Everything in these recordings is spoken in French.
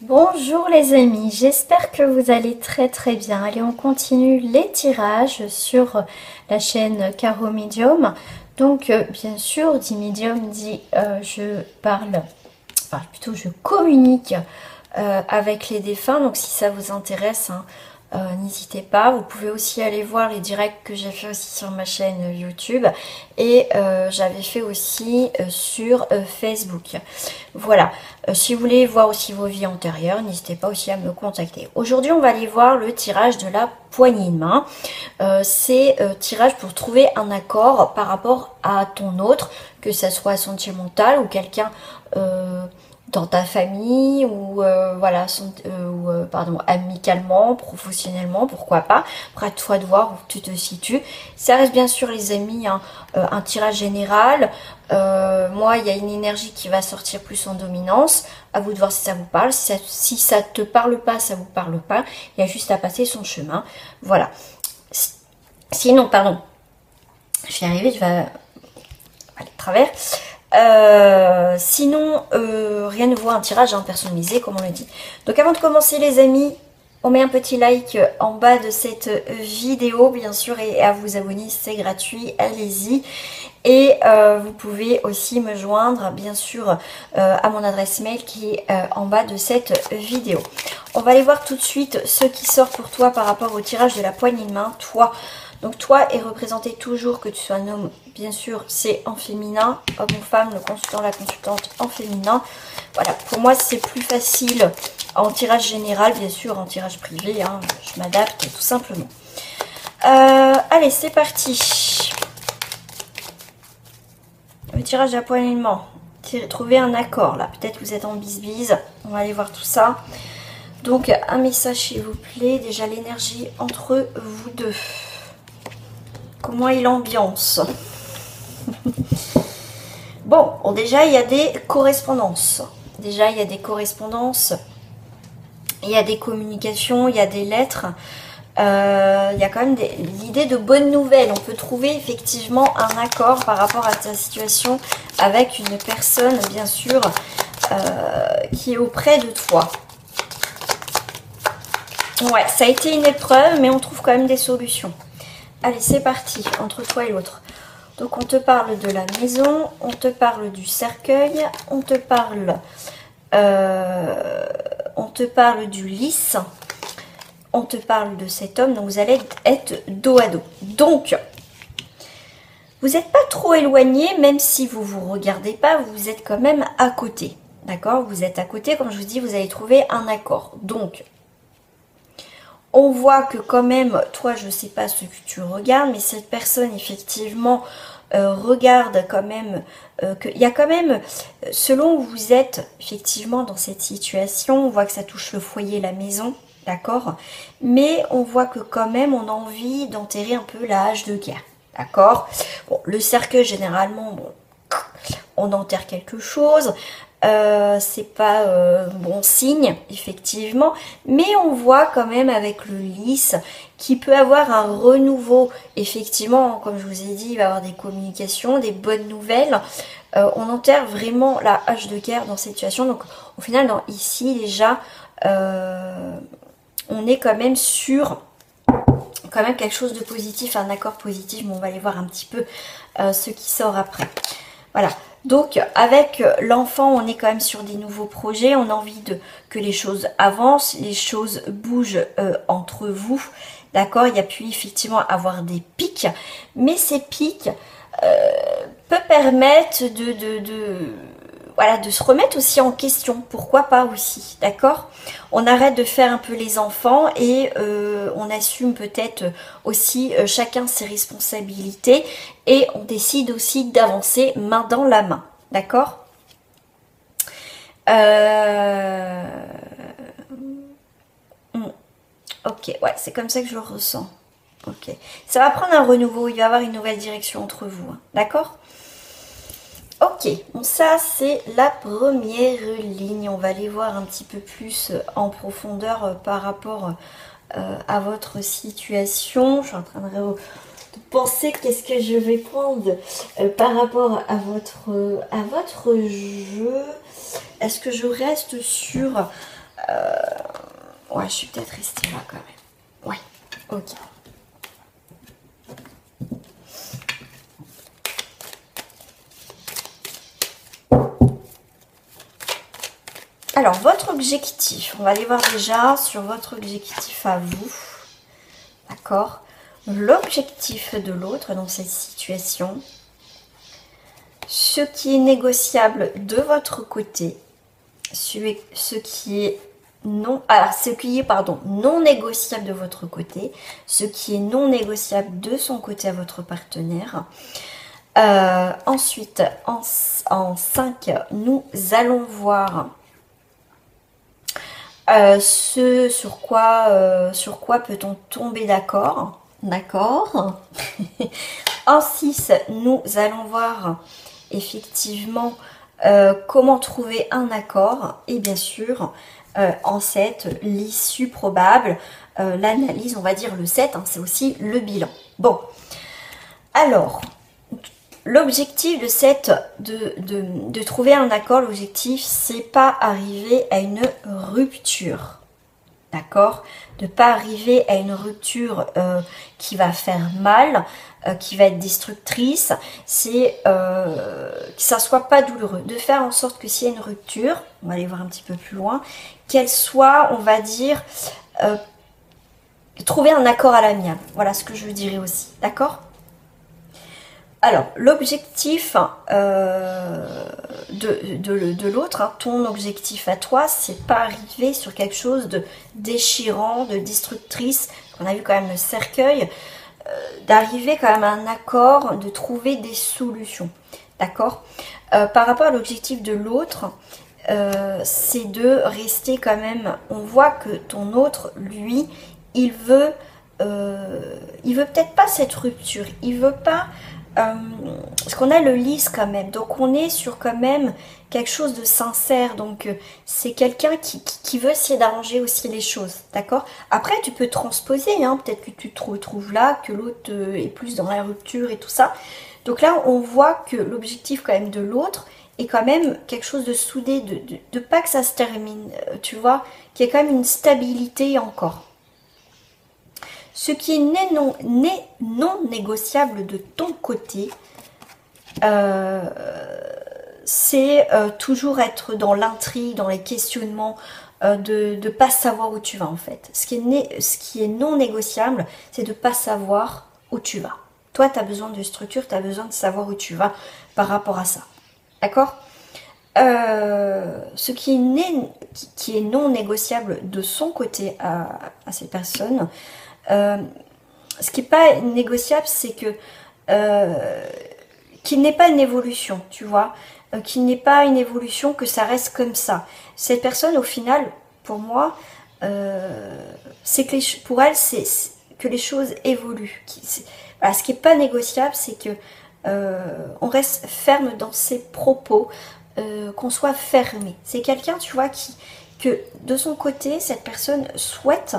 Bonjour les amis, j'espère que vous allez très bien. Allez, on continue les tirages sur la chaîne Caro Medium. Donc bien sûr, dit Medium, dit je parle, enfin plutôt je communique avec les défunts. Donc si ça vous intéresse, hein, n'hésitez pas. Vous pouvez aussi aller voir les directs que j'ai fait aussi sur ma chaîne YouTube. Et j'avais fait aussi sur Facebook. Voilà. Si vous voulez voir aussi vos vies antérieures, n'hésitez pas aussi à me contacter. Aujourd'hui, on va aller voir le tirage de la poignée de main. C'est tirage pour trouver un accord par rapport à ton autre, que ça soit sentimental ou quelqu'un dans ta famille ou voilà, pardon, amicalement, professionnellement, pourquoi pas. Après, à toi de voir où tu te situes. Ça reste bien sûr les amis, hein, un tirage général. Moi, il y a une énergie qui va sortir plus en dominance. À vous de voir si ça vous parle. Si ça te parle pas, ça vous parle pas. Il y a juste à passer son chemin. Voilà. Sinon, pardon, je vais y arriver, je vais aller de travers. Sinon, rien ne vaut un tirage personnalisé, comme on le dit. Donc avant de commencer les amis, on met un petit like en bas de cette vidéo, bien sûr, et à vous abonner, c'est gratuit, allez-y. Et vous pouvez aussi me joindre, bien sûr, à mon adresse mail qui est en bas de cette vidéo. On va aller voir tout de suite ce qui sort pour toi par rapport au tirage de la poignée de main, toi. Donc toi est représenté toujours, que tu sois un homme, bien sûr, c'est en féminin, homme ou femme, le consultant, la consultante en féminin. Voilà, pour moi c'est plus facile en tirage général, bien sûr, en tirage privé, hein, je m'adapte tout simplement. Allez, c'est parti. Le tirage de la poignée de main, trouver un accord, là, peut-être vous êtes en bisbise, on va aller voir tout ça. Donc un message s'il vous plaît, déjà l'énergie entre vous deux. Comment est l'ambiance? Bon, déjà, il y a des correspondances. Déjà, il y a des correspondances. Il y a des communications, il y a des lettres. Il y a quand même l'idée de bonnes nouvelles. On peut trouver effectivement un accord par rapport à ta situation avec une personne, bien sûr, qui est auprès de toi. Ouais, ça a été une épreuve, mais on trouve quand même des solutions. Allez, c'est parti, entre toi et l'autre. Donc, on te parle de la maison, on te parle du cercueil, on te parle du lys, on te parle de cet homme. Donc, vous allez être dos à dos. Donc, vous n'êtes pas trop éloigné, même si vous ne vous regardez pas, vous êtes quand même à côté. D'accord? Vous êtes à côté, comme je vous dis, vous allez trouver un accord. Donc, on voit que quand même, toi je ne sais pas ce que tu regardes, mais cette personne effectivement regarde quand même, qu'il y a quand même, selon où vous êtes effectivement dans cette situation, on voit que ça touche le foyer, la maison, d'accord? Mais on voit que quand même on a envie d'enterrer un peu la hache de guerre, d'accord? Bon, le cercueil généralement, bon, on enterre quelque chose. C'est pas bon signe effectivement, mais on voit quand même avec le lys qui peut avoir un renouveau effectivement, comme je vous ai dit, il va y avoir des communications, des bonnes nouvelles. On enterre vraiment la hache de guerre dans cette situation. Donc au final, ici déjà on est quand même sur quand même quelque chose de positif, un accord positif, mais on va aller voir un petit peu ce qui sort après. Voilà. Donc avec l'enfant, on est quand même sur des nouveaux projets, on a envie que les choses avancent, les choses bougent entre vous, d'accord? Il y a pu effectivement avoir des pics, mais ces pics peuvent permettre voilà, de se remettre aussi en question, pourquoi pas aussi, d'accord? On arrête de faire un peu les enfants et on assume peut-être aussi chacun ses responsabilités et on décide aussi d'avancer main dans la main, d'accord? Ok, ouais, c'est comme ça que je le ressens. Ok, ça va prendre un renouveau, il va y avoir une nouvelle direction entre vous, hein, d'accord? Ok, bon ça c'est la première ligne. On va aller voir un petit peu plus en profondeur par rapport à votre situation. Je suis en train de penser qu'est-ce que je vais prendre par rapport à votre jeu. Est-ce que je reste sur Ouais, je suis peut-être restée là quand même. Ouais, ok. Alors, votre objectif, on va aller voir déjà sur votre objectif à vous. D'accord? L'objectif de l'autre dans cette situation. Ce qui est négociable de votre côté. Ce qui est non négociable de votre côté. Ce qui est non négociable de son côté à votre partenaire. Ensuite, en 5, nous allons voir ce sur quoi peut-on tomber d'accord. D'accord. En 6, nous allons voir effectivement comment trouver un accord. Et bien sûr, en 7, l'issue probable, l'analyse, on va dire le 7, hein, c'est aussi le bilan. Bon, alors, l'objectif de trouver un accord, l'objectif, c'est pas arriver à une rupture. D'accord? De pas arriver à une rupture qui va faire mal, qui va être destructrice, c'est que ça soit pas douloureux. De faire en sorte que s'il y a une rupture, on va aller voir un petit peu plus loin, qu'elle soit, on va dire, trouver un accord à l'amiable. Voilà ce que je dirais aussi. D'accord? Alors, l'objectif de l'autre, hein, ton objectif à toi, c'est pas arriver sur quelque chose de déchirant, de destructrice. On a vu quand même le cercueil, d'arriver quand même à un accord, de trouver des solutions. D'accord? Par rapport à l'objectif de l'autre, c'est de rester quand même. On voit que ton autre, lui, il veut peut-être pas cette rupture. Il veut pas. Parce qu'on a le lys quand même, donc on est sur quand même quelque chose de sincère, donc c'est quelqu'un qui veut essayer d'arranger aussi les choses, d'accord? Après tu peux transposer, hein, peut-être que tu te retrouves là, que l'autre est plus dans la rupture et tout ça, donc là on voit que l'objectif quand même de l'autre est quand même quelque chose de soudé, de pas que ça se termine, tu vois, qu'il y ait quand même une stabilité encore. Ce qui est non négociable de ton côté, c'est toujours être dans l'intrigue, dans les questionnements, de ne pas savoir où tu vas en fait. Ce qui est non négociable, c'est de ne pas savoir où tu vas. Toi, tu as besoin de structure, tu as besoin de savoir où tu vas par rapport à ça. D'accord? Ce qui est non négociable de son côté à cette personne, ce qui n'est pas négociable, c'est que qu'il n'ait pas une évolution, tu vois, qu'il n'ait pas une évolution, que ça reste comme ça. Cette personne, au final, pour moi, c'est que pour elle, c'est que les choses évoluent. Voilà, ce qui n'est pas négociable, c'est que on reste ferme dans ses propos, qu'on soit fermé. C'est quelqu'un, tu vois, que de son côté, cette personne souhaite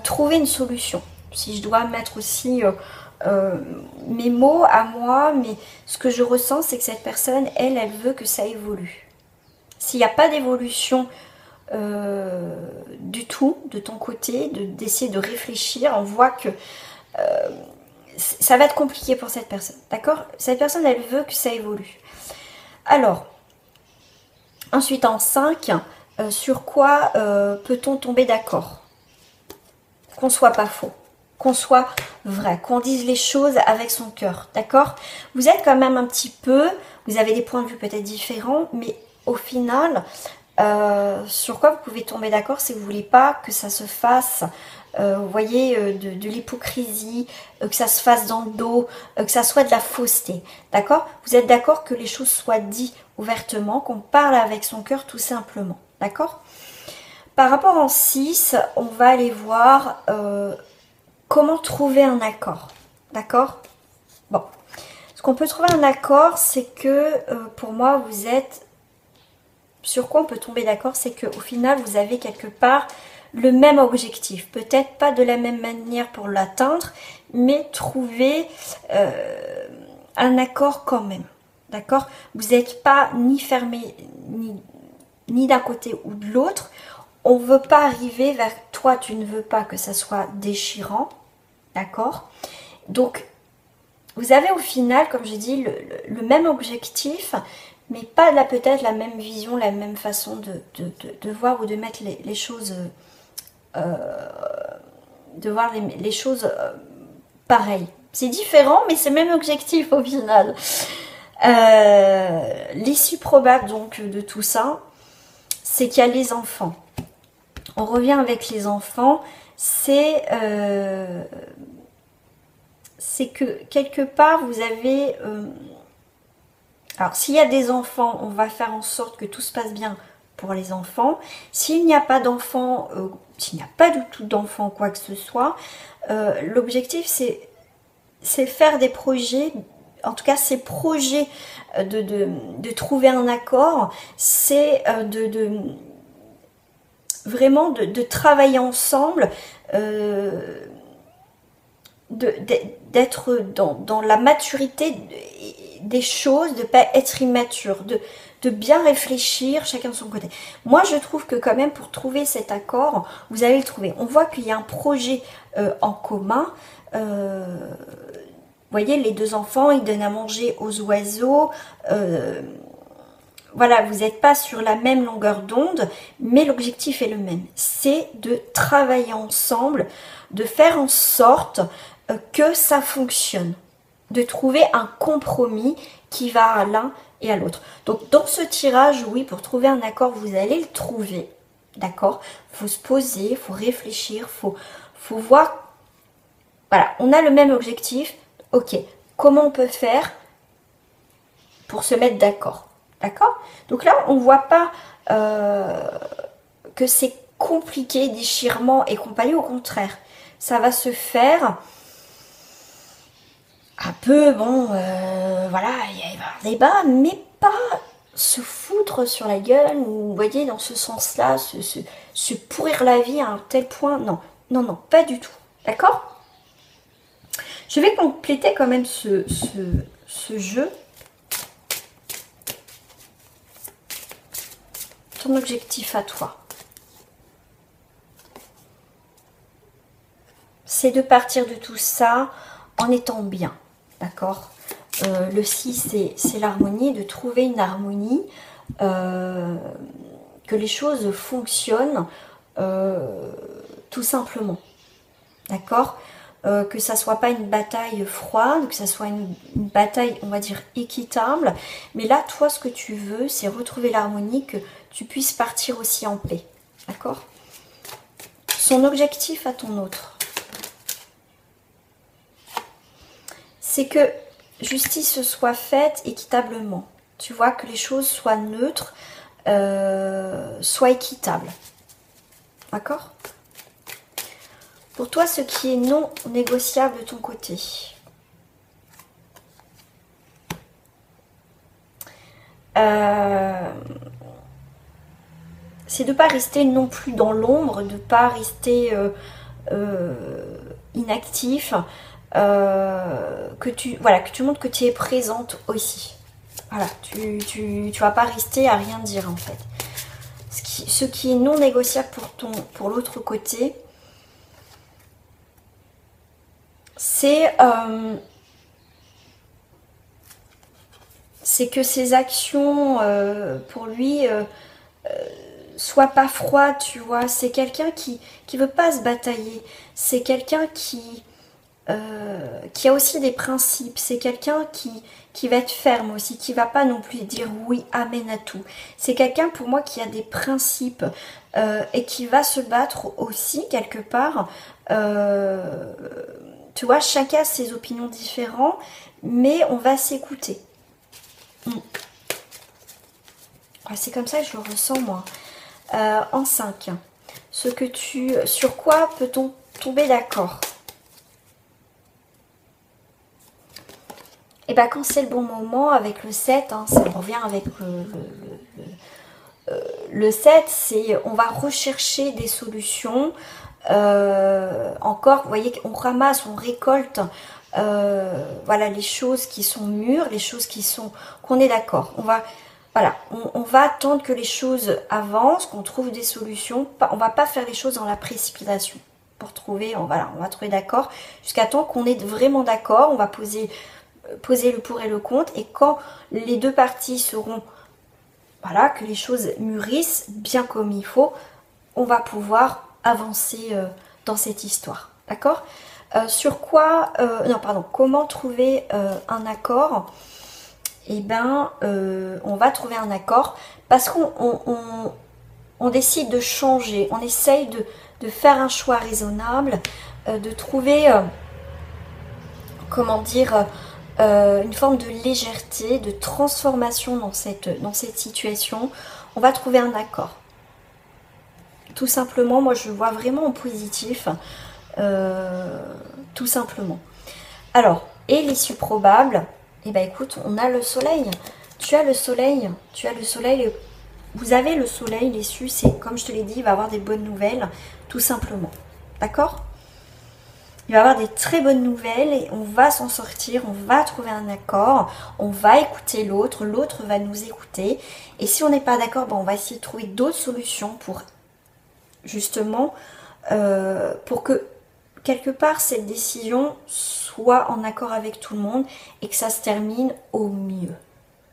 trouver une solution. Si je dois mettre aussi mes mots à moi, mais ce que je ressens, c'est que cette personne, elle veut que ça évolue. S'il n'y a pas d'évolution du tout de ton côté, d'essayer de réfléchir, on voit que ça va être compliqué pour cette personne. D'accord? Cette personne, elle veut que ça évolue. Alors, ensuite en 5, sur quoi peut-on tomber d'accord? Qu'on soit pas faux, qu'on soit vrai, qu'on dise les choses avec son cœur, d'accord? Vous êtes quand même un petit peu, vous avez des points de vue peut-être différents, mais au final, sur quoi vous pouvez tomber d'accord, c'est que vous voulez pas que ça se fasse, vous voyez, de l'hypocrisie, que ça se fasse dans le dos, que ça soit de la fausseté, d'accord? Vous êtes d'accord que les choses soient dites ouvertement, qu'on parle avec son cœur tout simplement, d'accord? Par rapport en 6, on va aller voir comment trouver un accord. D'accord? Bon. Ce qu'on peut trouver un accord, c'est que pour moi, vous êtes... Sur quoi on peut tomber d'accord, c'est qu'au final, vous avez quelque part le même objectif. Peut-être pas de la même manière pour l'atteindre, mais trouver un accord quand même. D'accord? Vous n'êtes pas ni fermé, ni d'un côté ou de l'autre. on ne veut pas arriver vers toi, tu ne veux pas que ça soit déchirant, d'accord? Donc, vous avez au final, comme j'ai dit, le même objectif, mais pas peut-être la même vision, la même façon de voir ou de mettre les choses, de voir les choses pareilles. C'est différent, mais c'est le même objectif au final. L'issue probable donc de tout ça, c'est qu'il y a les enfants. On revient avec les enfants, c'est que quelque part vous avez... alors s'il y a des enfants, on va faire en sorte que tout se passe bien pour les enfants. S'il n'y a pas d'enfants, s'il n'y a pas du tout d'enfants, quoi que ce soit, l'objectif c'est faire des projets, en tout cas ces projets de trouver un accord, c'est vraiment de travailler ensemble, d'être dans la maturité des choses, de ne pas être immature, de bien réfléchir chacun de son côté. Moi je trouve que quand même pour trouver cet accord, vous allez le trouver. On voit qu'il y a un projet en commun. Vous voyez, les deux enfants, ils donnent à manger aux oiseaux. Voilà, vous n'êtes pas sur la même longueur d'onde, mais l'objectif est le même. C'est de travailler ensemble, de faire en sorte que ça fonctionne. De trouver un compromis qui va à l'un et à l'autre. Donc dans ce tirage, oui, pour trouver un accord, vous allez le trouver. D'accord? Il faut se poser, il faut réfléchir, faut voir. Voilà, on a le même objectif. Ok, comment on peut faire pour se mettre d'accord? D'accord? Donc là, on ne voit pas que c'est compliqué, déchirement et compagnie. Au contraire, ça va se faire un peu, bon, voilà, il va y avoir des débats, mais pas se foutre sur la gueule, ou vous voyez, dans ce sens-là, se pourrir la vie à un tel point. Non, non, non, pas du tout. D'accord? Je vais compléter quand même ce jeu. Ton objectif à toi, c'est de partir de tout ça en étant bien, d'accord? Le 6, c'est l'harmonie, de trouver une harmonie, que les choses fonctionnent tout simplement, d'accord? Que ça soit pas une bataille froide, que ça soit une bataille, on va dire, équitable. Mais là, toi, ce que tu veux, c'est retrouver l'harmonie, que tu puisses partir aussi en paix. D'accord? Son objectif à ton autre, c'est que justice soit faite équitablement. Tu vois, que les choses soient neutres, soient équitables. D'accord? Pour toi, ce qui est non négociable de ton côté. C'est de ne pas rester non plus dans l'ombre, de ne pas rester inactif, que tu montres que tu es présente aussi. Voilà, tu vas pas rester à rien dire en fait. Ce qui est non négociable pour l'autre côté, c'est que ses actions pour lui soient pas froides, tu vois. C'est quelqu'un qui veut pas se batailler. C'est quelqu'un qui a aussi des principes. C'est quelqu'un qui va être ferme aussi, qui va pas non plus dire oui, amen à tout. C'est quelqu'un pour moi qui a des principes et qui va se battre aussi quelque part. Tu vois, chacun a ses opinions différentes, mais on va s'écouter. C'est comme ça que je le ressens moi. En 5, sur quoi peut-on tomber d'accord? Et bien quand c'est le bon moment, avec le 7, hein, ça revient avec le 7, c'est on va rechercher des solutions. Encore, vous voyez qu'on ramasse, on récolte voilà, les choses qui sont mûres, les choses qu'on est d'accord. Voilà, on va attendre que les choses avancent, qu'on trouve des solutions. On va pas faire les choses dans la précipitation. Pour trouver, on va trouver d'accord jusqu'à temps qu'on est vraiment d'accord. On va poser le pour et le contre. Et quand les deux parties seront, voilà, que les choses mûrissent bien comme il faut, on va pouvoir avancer dans cette histoire. D'accord? Comment trouver un accord? Eh bien, on va trouver un accord parce qu'on décide de changer, on essaye de faire un choix raisonnable, de trouver, comment dire, une forme de légèreté, de transformation dans cette situation. On va trouver un accord. Tout simplement, moi je vois vraiment en positif, tout simplement. Alors, et l'issue probable, eh bien écoute, on a le soleil. Tu as le soleil, vous avez le soleil, l'issue, c'est comme je te l'ai dit, il va y avoir des bonnes nouvelles, tout simplement. D'accord? Il va y avoir des très bonnes nouvelles et on va s'en sortir, on va trouver un accord, on va écouter l'autre, l'autre va nous écouter. Et si on n'est pas d'accord, ben on va essayer de trouver d'autres solutions pour justement, pour que quelque part cette décision soit en accord avec tout le monde et que ça se termine au mieux.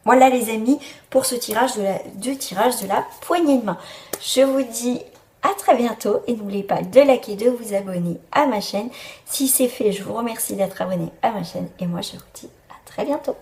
Voilà les amis pour ce tirage de la poignée de main. Je vous dis à très bientôt et n'oubliez pas de liker, de vous abonner à ma chaîne. Si c'est fait, je vous remercie d'être abonné à ma chaîne et moi je vous dis à très bientôt.